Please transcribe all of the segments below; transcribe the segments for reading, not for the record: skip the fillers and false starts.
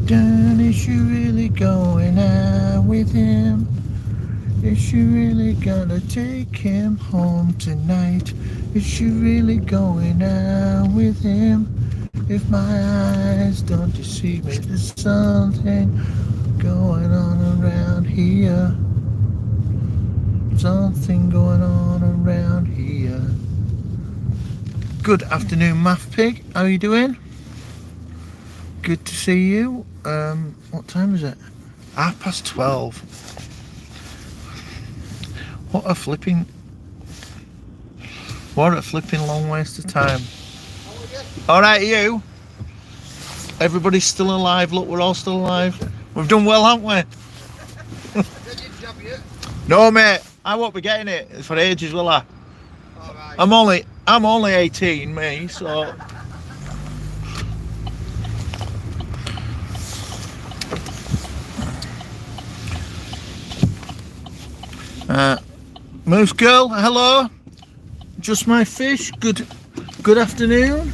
dun. Is she really going out with him? Is she really gonna take him home tonight? Is she really going out with him? If my eyes don't deceive me, there's something going on around here. Something going on around here. Good afternoon, Math Pig. How are you doing? Good to see you. What time is it? 12:30. What a flipping long waste of time. Alright, you? Everybody's still alive. Look, we're all still alive. We've done well, haven't we? No, mate. I won't be getting it for ages, will I? I'm only 18, me, so... Moose Girl, hello. Just my fish. Good afternoon.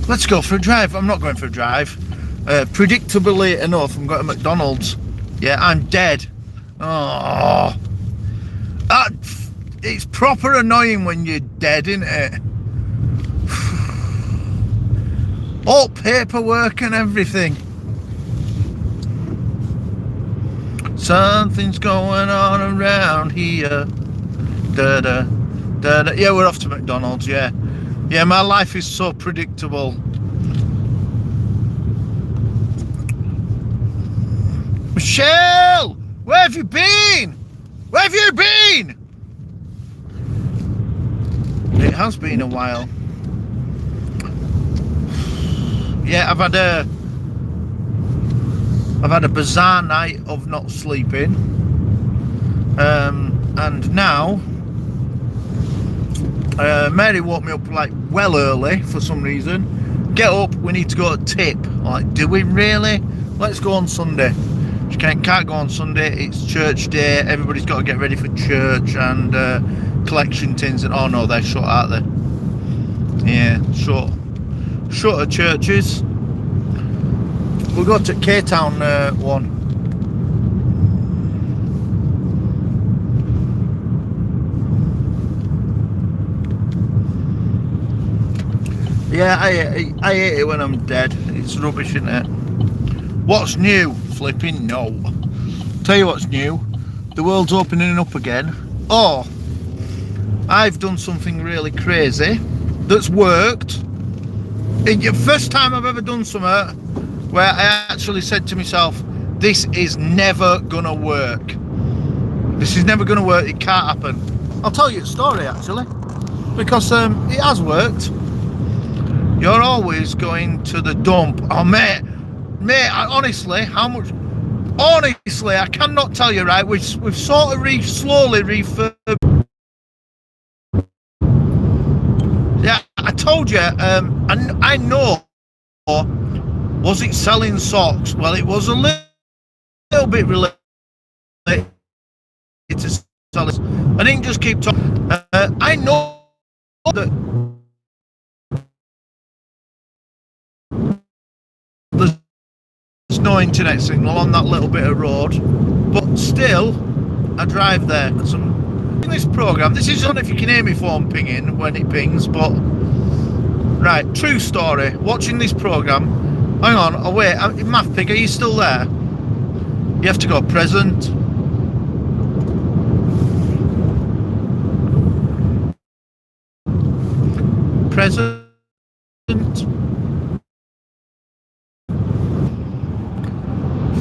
Let's go for a drive. I'm not going for a drive. Predictably enough, I'm going to McDonald's. Yeah, I'm dead. Oh, it's proper annoying when you're dead, isn't it? All paperwork and everything. Something's going on around here. Da da da da. Yeah, we're off to McDonald's. Yeah, my life is so predictable. Michelle, where have you been? Where have you been? It has been a while. Yeah, I've had a bizarre night of not sleeping, and now Mary woke me up like well early for some reason. Get up, we need to go to Tip. I'm like, do we really? Let's go on Sunday. She can't go on Sunday, it's church day, everybody's got to get ready for church, and collection tins, and oh no, they're shut, aren't they? Yeah, shut at churches. We'll go to K-Town one. Yeah, I hate it when I'm dead. It's rubbish, isn't it? What's new? Flipping no. Tell you what's new. The world's opening up again. Oh, I've done something really crazy that's worked. It's the first time I've ever done something where I actually said to myself, this is never gonna work. This is never gonna work, it can't happen. I'll tell you a story actually, because it has worked. You're always going to the dump. Oh mate, honestly, I cannot tell you, right? We've sort of slowly refurbed. Yeah, I told you, and I know. Was it selling socks? Well, it was a little bit related to selling. I didn't just keep talking. I know that there's no internet signal on that little bit of road, but still, I drive there because I'm in this program. This is only if you can hear my phone pinging when it pings, but right, true story. Watching this program. Hang on, oh wait, Math Pig, are you still there? You have to go present. Present.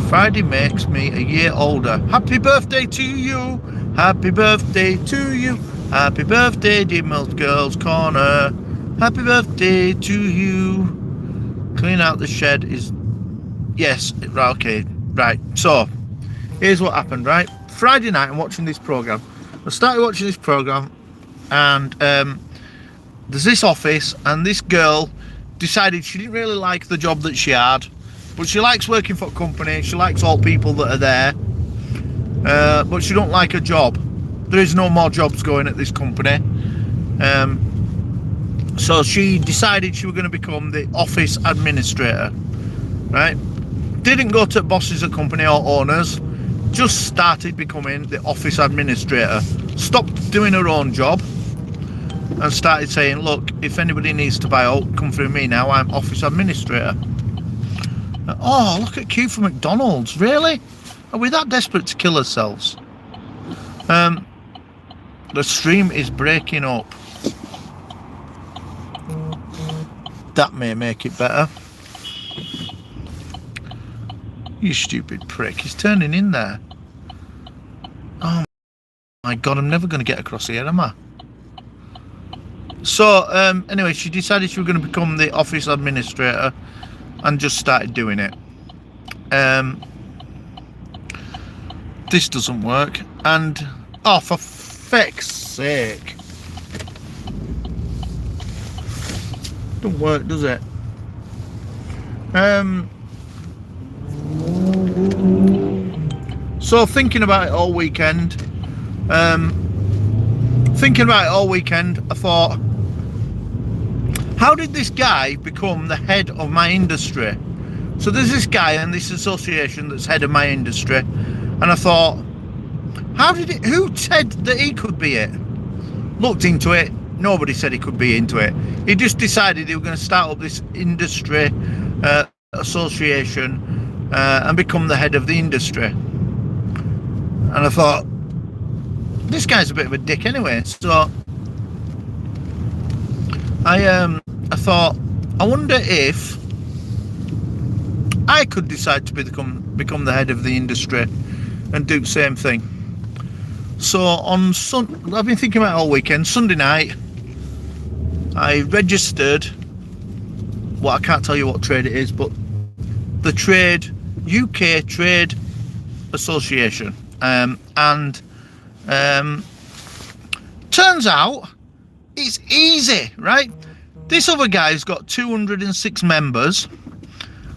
Friday makes me a year older. Happy birthday to you. Happy birthday to you. Happy birthday, dear Milk Girls Corner. Happy birthday to you. Clean out the shed is... Yes, right, okay, right. So, here's what happened, right? Friday night, I'm watching this program. I started watching this program, and there's this office, and this girl decided she didn't really like the job that she had, but she likes working for a company. She likes all people that are there, but she don't like her job. There is no more jobs going at this company. So she decided she was going to become the office administrator, right? didn't go to bosses of company or owners, just started becoming the office administrator, stopped doing her own job and started saying, look, if anybody needs to buy out, come through me now, I'm office administrator. Oh, look at Q for McDonald's, really? Are we that desperate to kill ourselves? The stream is breaking up. That may make it better. You stupid prick, he's turning in there. Oh my god, I'm never going to get across here, am I? So, anyway, she decided she was going to become the office administrator and just started doing it. This doesn't work, and oh, for feck's sake, don't work, does it? So thinking about it all weekend, I thought, how did this guy become the head of my industry? So there's this guy in this association that's head of my industry, and I thought, who said that he could be it? Looked into it, nobody said he could be into it. He just decided he was going to start up this industry association and become the head of the industry. And I thought, this guy's a bit of a dick anyway, so I thought, I wonder if I could decide to become the head of the industry and do the same thing. So I've been thinking about it all weekend. Sunday night, I registered, well, I can't tell you what trade it is, but the UK Trade Association. Turns out it's easy, right? This other guy's got 206 members.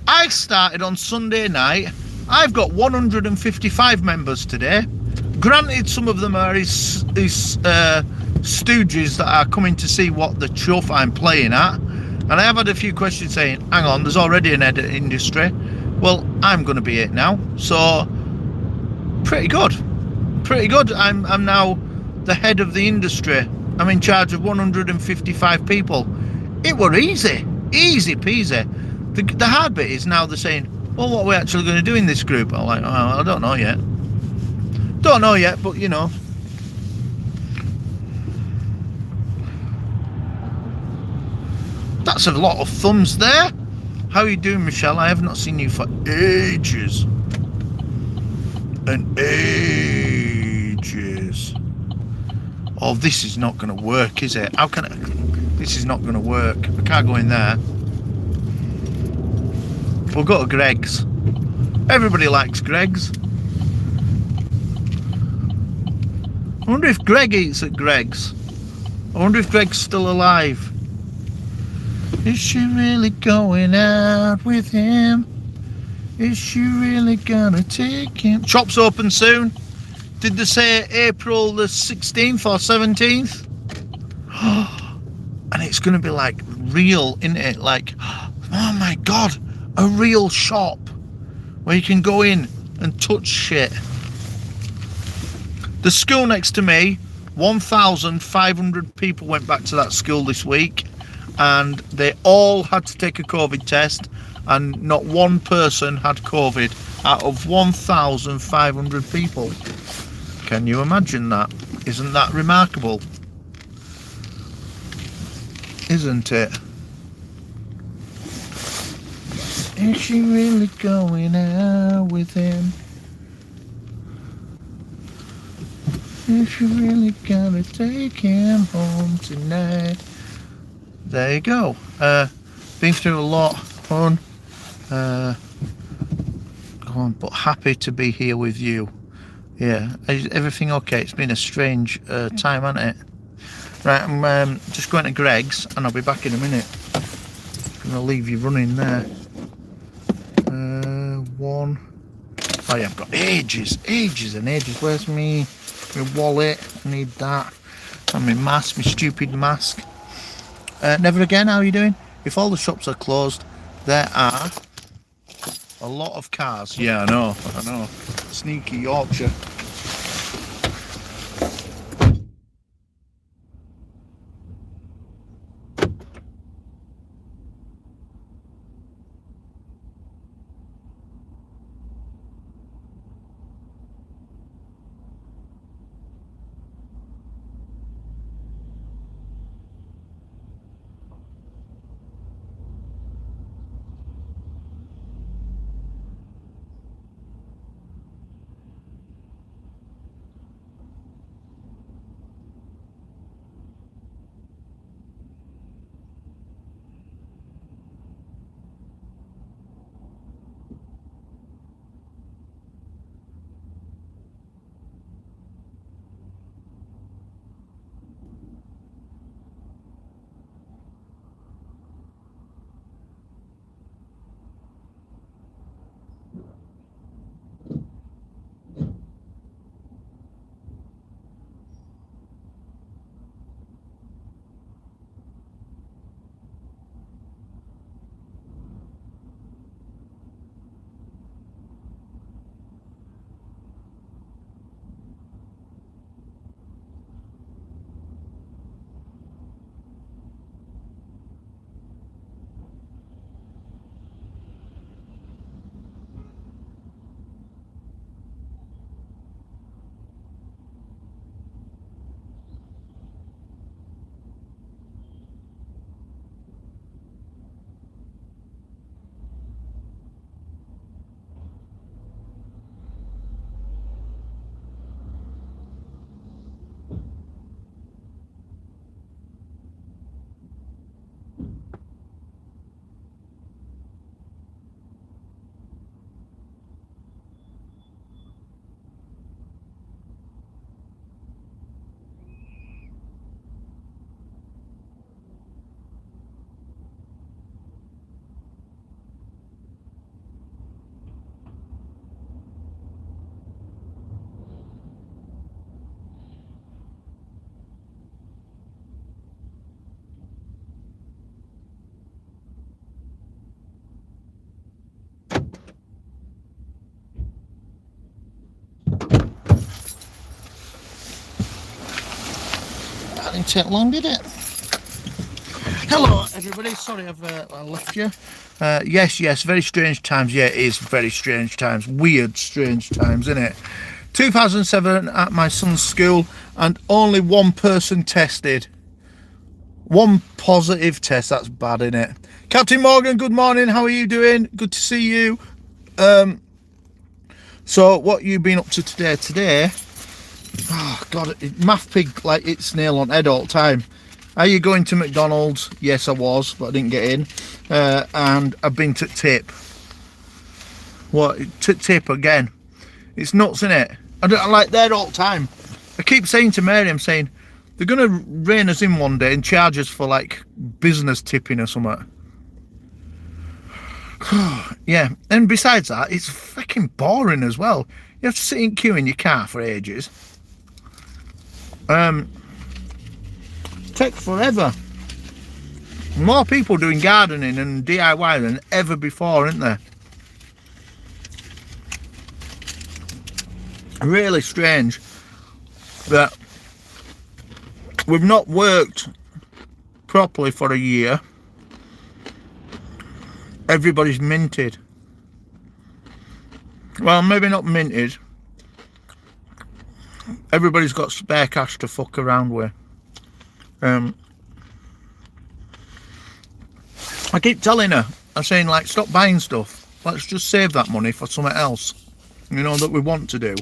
I started on Sunday night. I've got 155 members today. Granted, some of them are his stooges that are coming to see what the chuff I'm playing at. And I have had a few questions saying, hang on, there's already an edit industry. Well, I'm going to be it now. So, pretty good. Pretty good. I'm now the head of the industry. I'm in charge of 155 people. It were easy. Easy peasy. The hard bit is now they're saying, well, what are we actually going to do in this group? I'm like, oh, I don't know yet. Don't know yet, but you know. That's a lot of thumbs there. How are you doing, Michelle? I have not seen you for ages. And ages. Oh, this is not going to work, is it? How can I? This is not going to work. I can't go in there. We'll go to Greg's. Everybody likes Greg's. I wonder if Greg eats at Greg's. I wonder if Greg's still alive. Is she really going out with him? Is she really gonna take him? Shops open soon. Did they say April the 16th or 17th? And it's gonna be like real, isn't it? Like, oh my god, a real shop where you can go in and touch shit. The school next to me, 1,500 people went back to that school this week, and they all had to take a COVID test, and not one person had COVID out of 1,500 people. Can you imagine that? Isn't that remarkable? Isn't it? Is she really going out with him? If you really gotta take him home tonight. There you go. Been through a lot, fun. Go on, but happy to be here with you. Yeah, is everything okay? It's been a strange time, hasn't it? Right, I'm just going to Greg's and I'll be back in a minute. I'm gonna leave you running there. One. Oh yeah, I've got ages and ages. Where's my wallet? I need that. And my mask, my stupid mask. Never again, how are you doing? If all the shops are closed, there are A lot of cars. Yeah, I know. Sneaky Yorkshire. That didn't take long, did it? Hello everybody, sorry I left you. Yes, very strange times. Yeah, it is very strange times. Weird, strange times, isn't it? 2007 at my son's school and only one person tested. One positive test, that's bad, isn't it? Captain Morgan, good morning, how are you doing? Good to see you. So what you been up to today? Today, oh God, math pig like it's snail on head all the time. Are you going to McDonald's? Yes, I was, but I didn't get in. And I've been to Tip. What? To Tip again. It's nuts, isn't it? I'm like there all the time. I keep saying to Mary, I'm saying, they're going to rein us in one day and charge us for like business tipping or something. Yeah, and besides that, it's fucking boring as well. You have to sit in queue in your car for ages. Takes forever. More people doing gardening and DIY than ever before, isn't there? Really strange that we've not worked properly for a year. Everybody's minted. Well, maybe not minted. Everybody's got spare cash to fuck around with. I keep telling her, I'm saying like, stop buying stuff. Let's just save that money for something else, you know, that we want to do.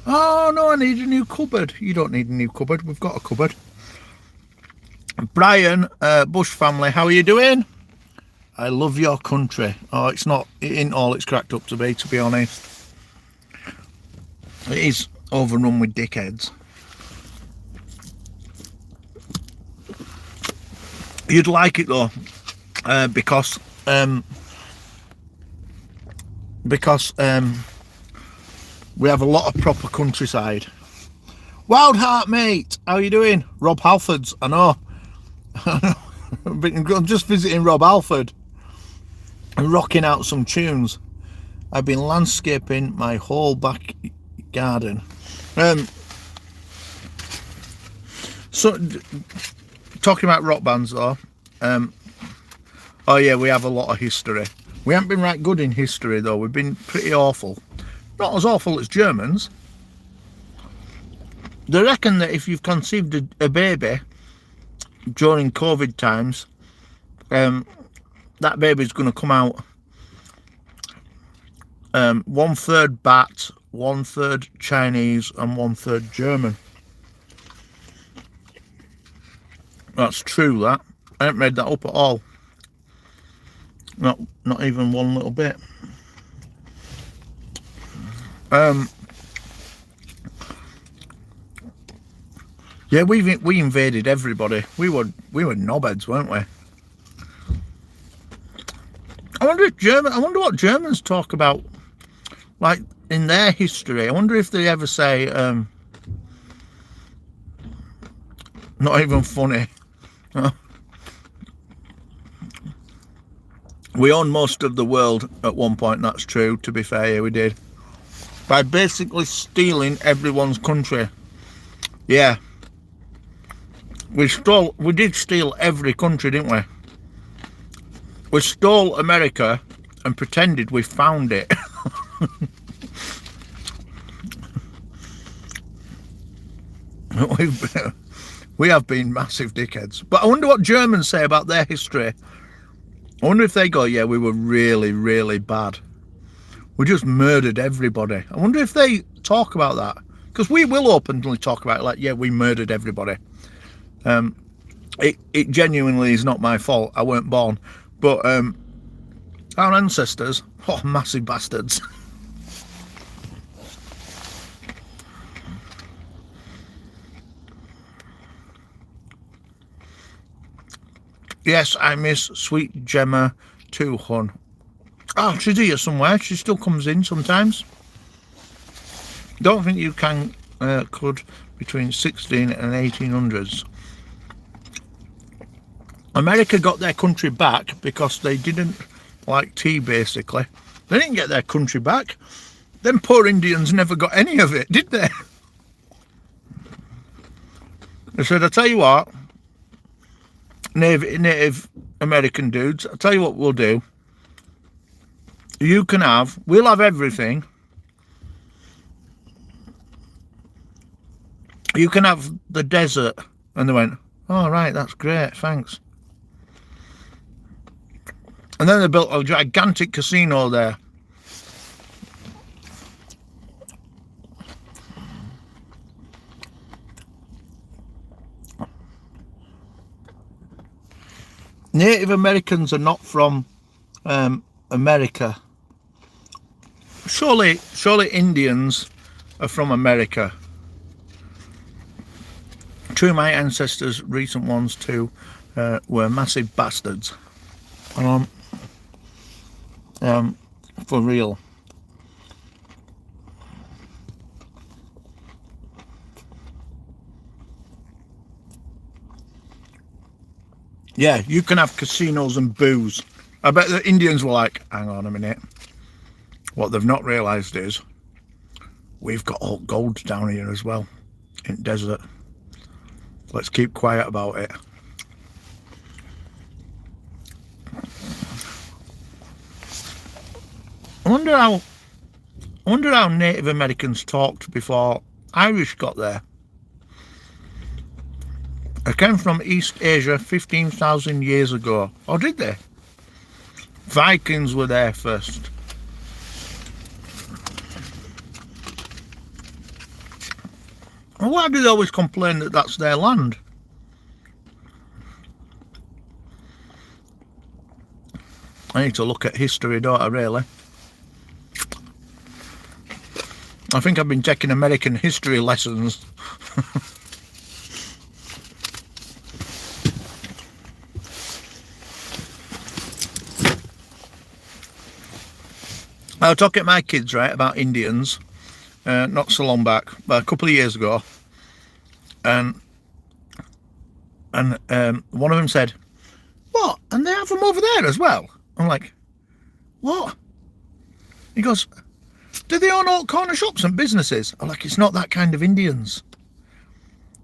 Oh no, I need a new cupboard. You don't need a new cupboard, we've got a cupboard. Brian, Bush family, how are you doing? I love your country. Oh, it ain't all it's cracked up to be honest. It is overrun with dickheads. You'd like it though, because we have a lot of proper countryside. Wild Heart mate, how you doing? Rob Halford's, I know. I'm just visiting Rob Halford and rocking out some tunes. I've been landscaping my whole back garden. So, talking about rock bands though, oh yeah, we have a lot of history. We haven't been right good in history though. We've been pretty awful. Not as awful as Germans. They reckon that if you've conceived a baby during COVID times, that baby's going to come out 1/3 bat, 1/3 Chinese, and 1/3 German. That's true. That I haven't made that up at all. Not even one little bit. Yeah, we invaded everybody. We were knobheads, weren't we? I wonder what Germans talk about, like in their history. I wonder if they ever say, not even funny. We owned most of the world at one point. That's true. To be fair, yeah, we did. By basically stealing everyone's country. Yeah. We did steal every country, didn't we? We stole America and pretended we found it. We have been massive dickheads. But I wonder what Germans say about their history. I wonder if they go, yeah, we were really, really bad. We just murdered everybody. I wonder if they talk about that. Because we will openly talk about it, like, yeah, we murdered everybody. It genuinely is not my fault. I weren't born. But our ancestors, oh, massive bastards. Yes, I miss sweet Gemma too, hon. Oh, she's here somewhere. She still comes in sometimes. Don't think you could between 16 and 1800s. America got their country back because they didn't like tea, basically. They didn't get their country back. Them poor Indians never got any of it, did they? They said, I'll tell you what, Native American dudes, I'll tell you what we'll do. We'll have everything. You can have the desert. And they went, oh, right, that's great, thanks. And then they built a gigantic casino there. Native Americans are not from America. Surely Indians are from America. Two of my ancestors, recent ones too, were massive bastards. For real. Yeah, you can have casinos and booze. I bet the Indians were like, hang on a minute. What they've not realised is we've got all gold down here as well in the desert. Let's keep quiet about it. I wonder how Native Americans talked before Irish got there. They came from East Asia 15,000 years ago. Or did they? Vikings were there first. And why do they always complain that that's their land? I need to look at history, don't I, really? I think I've been taking American history lessons. I was talking to my kids, right, about Indians, not so long back, but a couple of years ago, and one of them said, "What? And they have them over there as well?" I'm like, "What?" He goes, do they own all corner shops and businesses? I'm like, it's not that kind of Indians.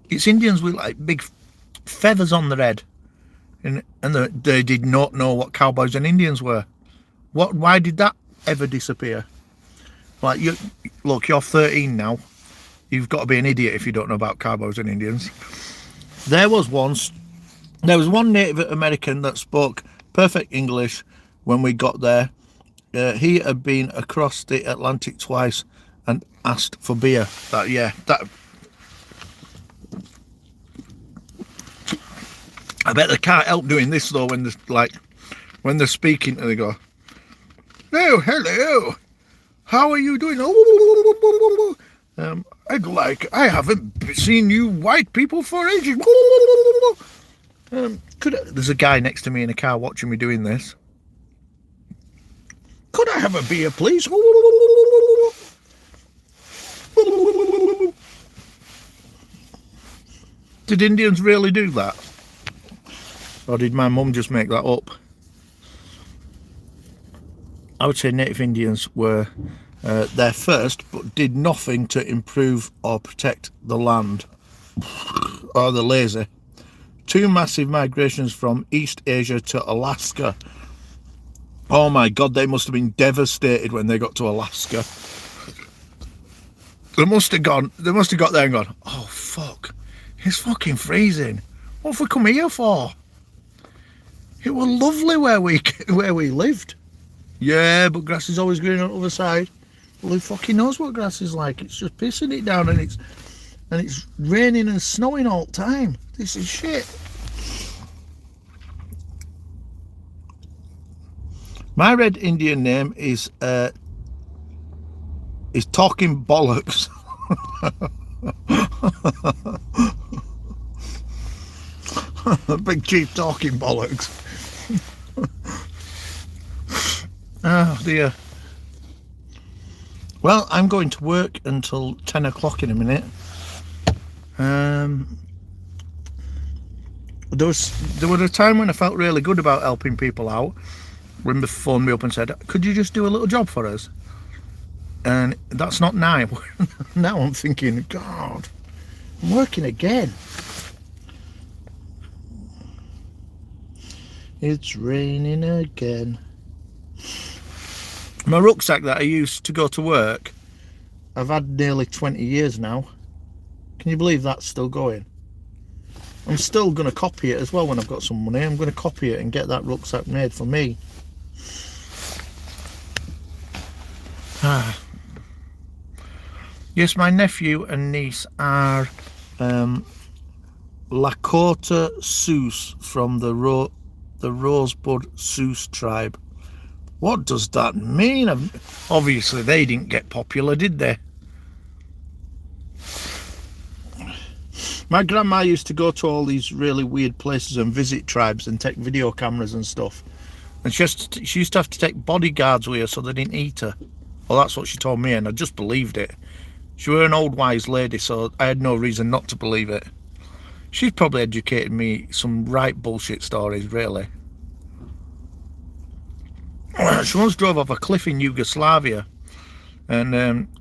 It's Indians with like big feathers on their head. And they did not know what cowboys and Indians were. Why did that ever disappear? Like, look, you're 13 now. You've got to be an idiot if you don't know about cowboys and Indians. There was one Native American that spoke perfect English when we got there. He had been across the Atlantic twice and asked for beer. I bet they can't help doing this though when they're speaking and they go, "Oh, hello, how are you doing? I haven't seen you white people for ages." There's a guy next to me in a car watching me doing this. Could I have a beer, please? Did Indians really do that? Or did my mum just make that up? I would say Native Indians were there first, but did nothing to improve or protect the land. Or the lazy. 2 massive migrations from East Asia to Alaska. Oh my God, they must have been devastated when they got to Alaska. They must have got there and gone, oh fuck, it's fucking freezing. What have we come here for? It was lovely where we lived. Yeah, but grass is always green on the other side. Well, who fucking knows what grass is like? It's just pissing it down and it's raining and snowing all the time. This is shit. My red Indian name is Talking Bollocks. Big Chief Talking Bollocks. Oh dear. Well, I'm going to work until 10 o'clock in a minute. There was a time when I felt really good about helping people out, when they phoned me up and said, could you just do a little job for us? And that's not now. Now I'm thinking, God, I'm working again. It's raining again. My rucksack that I used to go to work, I've had nearly 20 years now. Can you believe that's still going? I'm still going to copy it as well when I've got some money. I'm going to copy it and get that rucksack made for me. Yes, my nephew and niece are Lakota Sioux from the Rosebud Sioux tribe. What does that mean? Obviously they didn't get popular, did they? My grandma used to go to all these really weird places and visit tribes and take video cameras and stuff. And she used to have to take bodyguards with her so they didn't eat her. Well, that's what she told me, and I just believed it. She was an old wise lady, so I had no reason not to believe it. She's probably educated me some right bullshit stories, really. She once drove off a cliff in Yugoslavia, and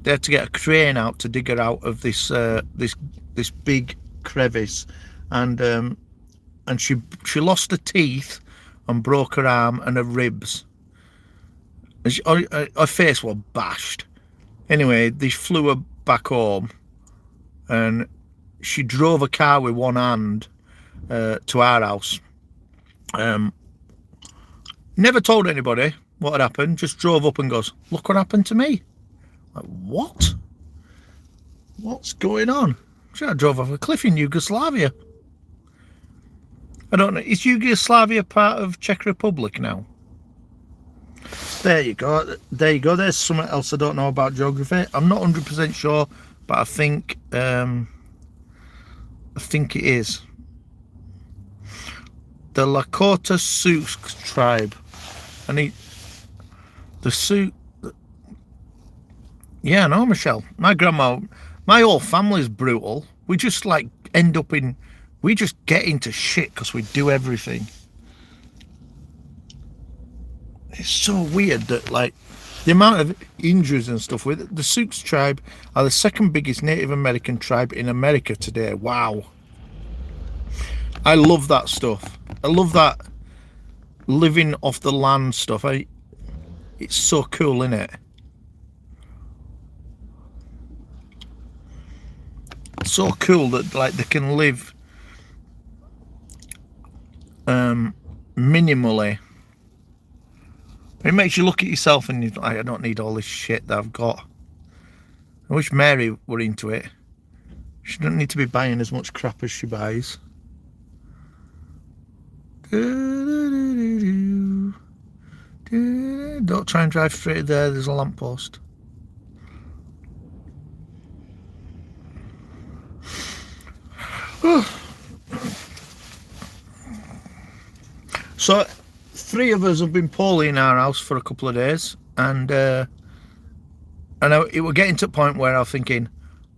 they had to get a crane out to dig her out of this big crevice, and she lost her teeth and broke her arm and her ribs. And her face was bashed. Anyway, they flew her back home, and she drove a car with one hand to our house. Never told anybody what had happened, just drove up and goes, look what happened to me. Like, what? What's going on? I drove off a cliff in Yugoslavia. I don't know, is Yugoslavia part of Czech Republic now? There you go, there's something else I don't know about geography. I'm not 100% sure, but I think it is. The Lakota Sioux tribe. And the Sioux, yeah, no, Michelle, my grandma, my whole family's brutal. We just like we just get into shit because we do everything. It's so weird that like The amount of injuries and stuff with it. The Sioux tribe are the second biggest Native American tribe in America today. Wow. I love that stuff. I love that living off the land stuff. It's so cool, isn't it? So cool that like they can live minimally. It makes you look at yourself and you're like, I don't need all this shit that I've got. I wish Mary were into it. She doesn't need to be buying as much crap as she buys. Don't try and drive straight there, there's a lamppost. So 3 of us have been poorly in our house for a couple of days, and it was getting to the point where I was thinking,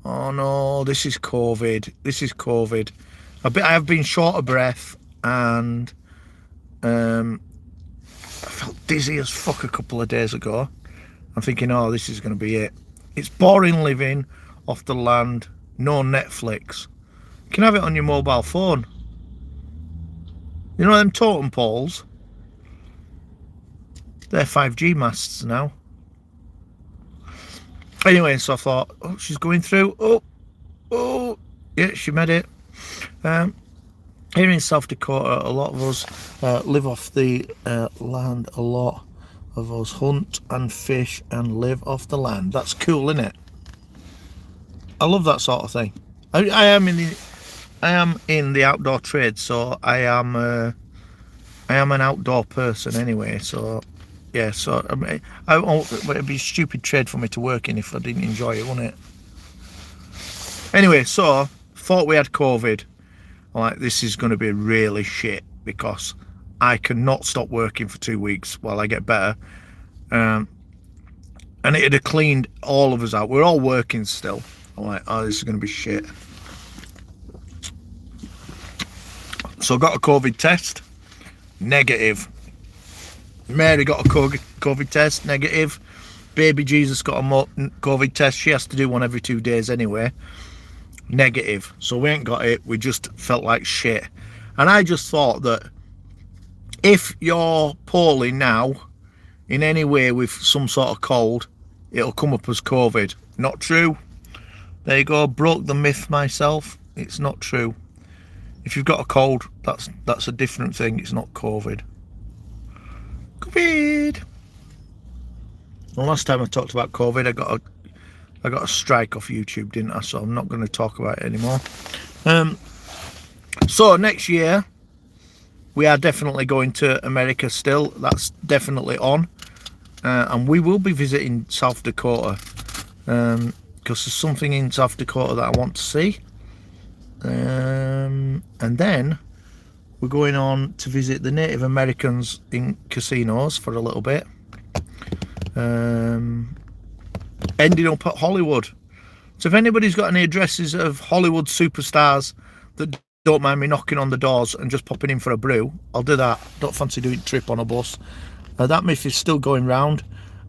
oh no, this is COVID. I have been short of breath, and I felt dizzy as fuck a couple of days ago. I'm thinking, oh, this is going to be it. It's boring living off the land, no Netflix. You can have it on your mobile phone. You know them totem poles? They're 5G masts now. Anyway, so I thought, oh, she's going through. Oh, yeah, she made it. Here in South Dakota, a lot of us live off the land. A lot of us hunt and fish and live off the land. That's cool, isn't it? I love that sort of thing. I am in the outdoor trade, so I am an outdoor person anyway. So yeah, so it'd be a stupid trade for me to work in if I didn't enjoy it, wouldn't it? Anyway, so thought we had COVID. I'm like, this is going to be really shit because I cannot stop working for 2 weeks while I get better. And it'd have cleaned all of us out. We're all working still. I'm like, oh, this is going to be shit. So I got a COVID test, negative. Mary got a COVID test, negative. Baby Jesus got a COVID test. She has to do one every 2 days anyway. Negative. So we ain't got it. We just felt like shit. And I just thought that if you're poorly now in any way with some sort of cold, it'll come up as COVID. Not true. There you go. Broke the myth myself. It's not true. If you've got a cold, that's a different thing. It's not COVID. COVID. The last time I talked about COVID, I got a strike off YouTube, didn't I? So I'm not going to talk about it anymore. So next year we are definitely going to America still. That's definitely on. And we will be visiting South Dakota because there's something in South Dakota that I want to see. And then we're going on to visit the Native Americans in casinos for a little bit. Ending up at Hollywood. So if anybody's got any addresses of Hollywood superstars that don't mind me knocking on the doors and just popping in for a brew, I'll do that. Don't fancy doing a trip on a bus. That myth is still going round.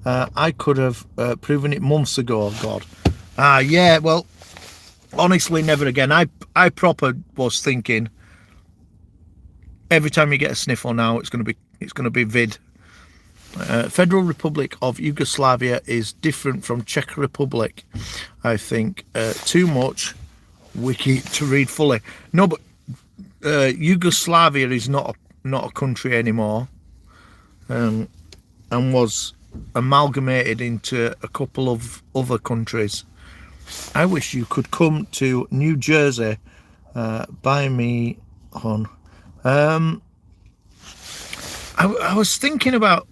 I could have proven it months ago. Oh God. Yeah. Well, honestly, never again. I proper was thinking every time you get a sniffle now, it's gonna be vid. Federal Republic of Yugoslavia is different from Czech Republic. I think too much wiki to read fully. No, but Yugoslavia is not a country anymore, and was amalgamated into a couple of other countries. I wish you could come to New Jersey, buy me on. I was thinking about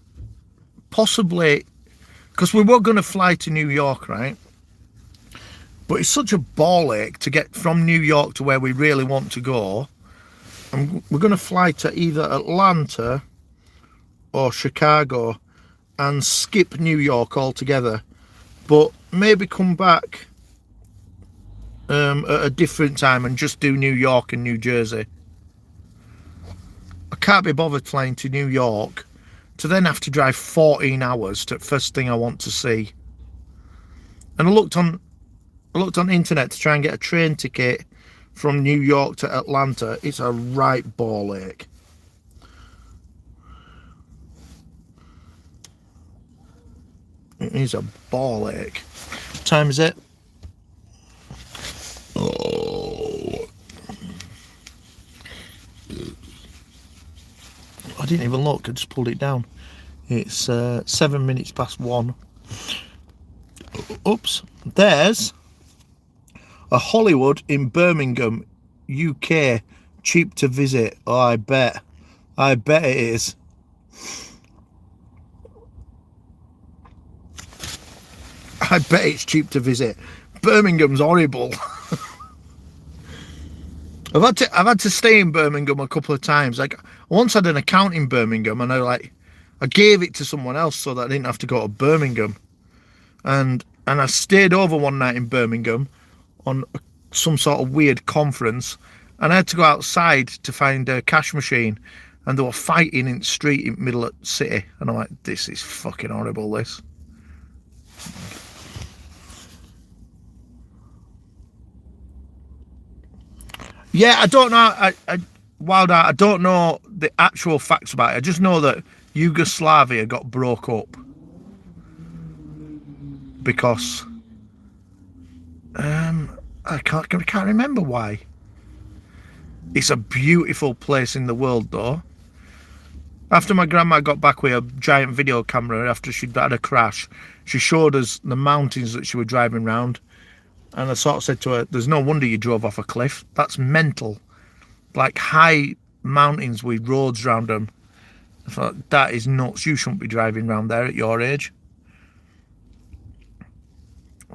possibly, because we were going to fly to New York, right? But it's such a ball ache to get from New York to where we really want to go. And we're going to fly to either Atlanta or Chicago and skip New York altogether, but maybe come back at a different time and just do New York and New Jersey. I can't be bothered flying to New York to then have to drive 14 hours to the first thing I want to see. And I looked on the internet to try and get a train ticket from New York to Atlanta. It's a right ball ache. It is a ball ache. What time is it? Oh, I didn't even look. I just pulled it down. It's 7 minutes past 1. Oops. There's a Hollywood in Birmingham, UK. Cheap to visit. Oh, I bet it is. I bet it's cheap to visit. Birmingham's horrible. I've had to stay in Birmingham a couple of times. Like, I once had an account in Birmingham, and I gave it to someone else so that I didn't have to go to Birmingham. And I stayed over one night in Birmingham on some sort of weird conference, and I had to go outside to find a cash machine, and they were fighting in the street in the middle of the city, and I'm like, this is fucking horrible, this. Yeah, I don't know. Wild Art, I don't know the actual facts about it. I just know that Yugoslavia got broke up because I can't remember why. It's a beautiful place in the world, though. After my grandma got back with a giant video camera after she'd had a crash, she showed us the mountains that she was driving around. And I sort of said to her, there's no wonder you drove off a cliff. That's mental. Like high mountains with roads around them. I thought, that is nuts. You shouldn't be driving around there at your age.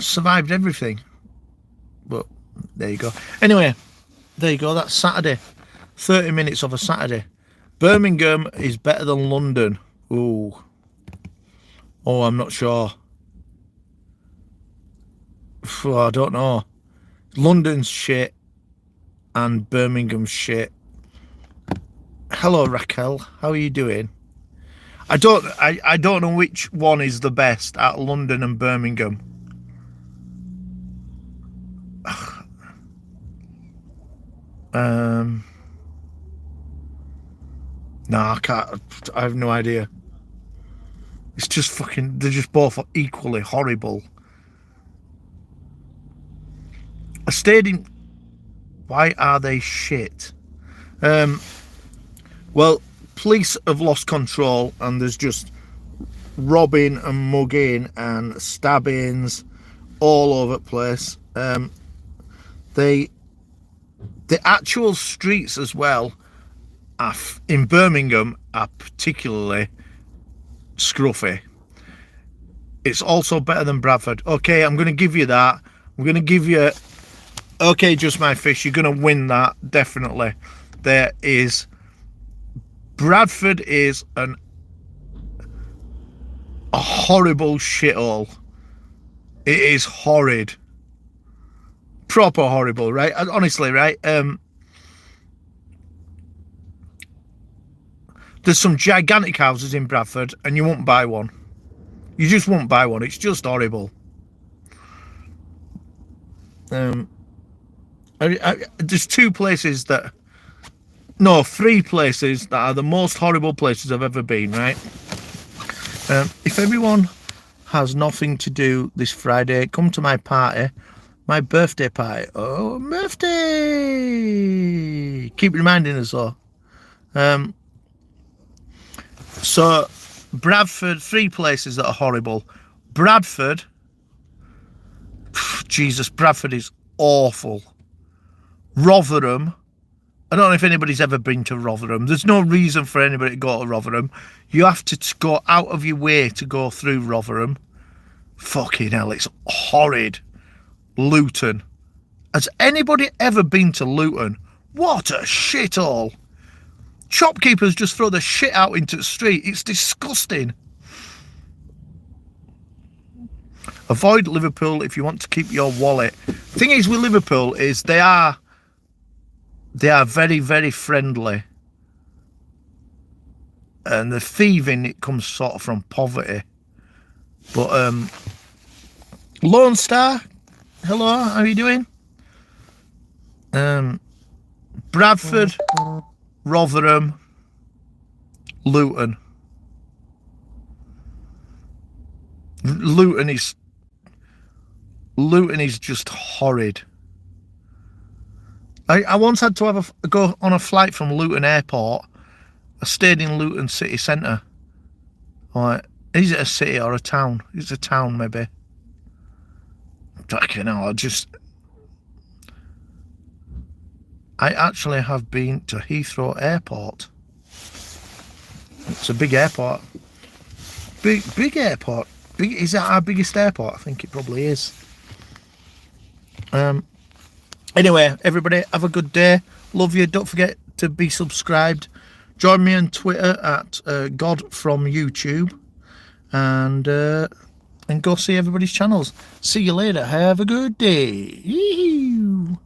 Survived everything. But there you go. Anyway, there you go. That's Saturday. 30 minutes of a Saturday. Birmingham is better than London. Ooh. Oh, I'm not sure. Oh, I don't know. London's shit and Birmingham's shit. Hello, Raquel. How are you doing? I don't know which one is the best at London and Birmingham. No, I can't. I have no idea. It's just fucking. They're just both equally horrible. I stayed in. Why are they shit? Well, police have lost control, and there's just robbing and mugging and stabbings all over the place. The actual streets as well in Birmingham are particularly scruffy. It's also better than Bradford. Okay, I'm going to give you that. I'm going to give you... Okay, Just My Fish, you're going to win that, definitely. There is... Bradford is a horrible shithole. It is horrid. Proper horrible, right? Honestly, right? There's some gigantic houses in Bradford, and you won't buy one. You just won't buy one. It's just horrible. There's three places that are the most horrible places I've ever been, right? If everyone has nothing to do this Friday, come to my party, my birthday party. Oh, birthday! Keep reminding us though. So, Bradford, three places that are horrible. Bradford, Jesus, Bradford is awful. Rotherham, I don't know if anybody's ever been to Rotherham. There's no reason for anybody to go to Rotherham. You have to go out of your way to go through Rotherham. Fucking hell, it's horrid. Luton. Has anybody ever been to Luton? What a shithole. Shopkeepers just throw the shit out into the street. It's disgusting. Avoid Liverpool if you want to keep your wallet. The thing is with Liverpool is they are very, very friendly. and the thieving, it comes sort of from poverty. But Lone Star, hello, how are you doing? Bradford, Rotherham, Luton. Luton is just horrid. I once had to have go on a flight from Luton Airport. I stayed in Luton city centre. Like, is it a city or a town? It's a town, maybe. Fucking hell, I actually have been to Heathrow Airport. It's a big airport. Big airport. Is that our biggest airport? I think it probably is. Anyway, everybody, have a good day. Love you. Don't forget to be subscribed. Join me on Twitter at God from YouTube, and go see everybody's channels. See you later. Have a good day. Yee-hoo.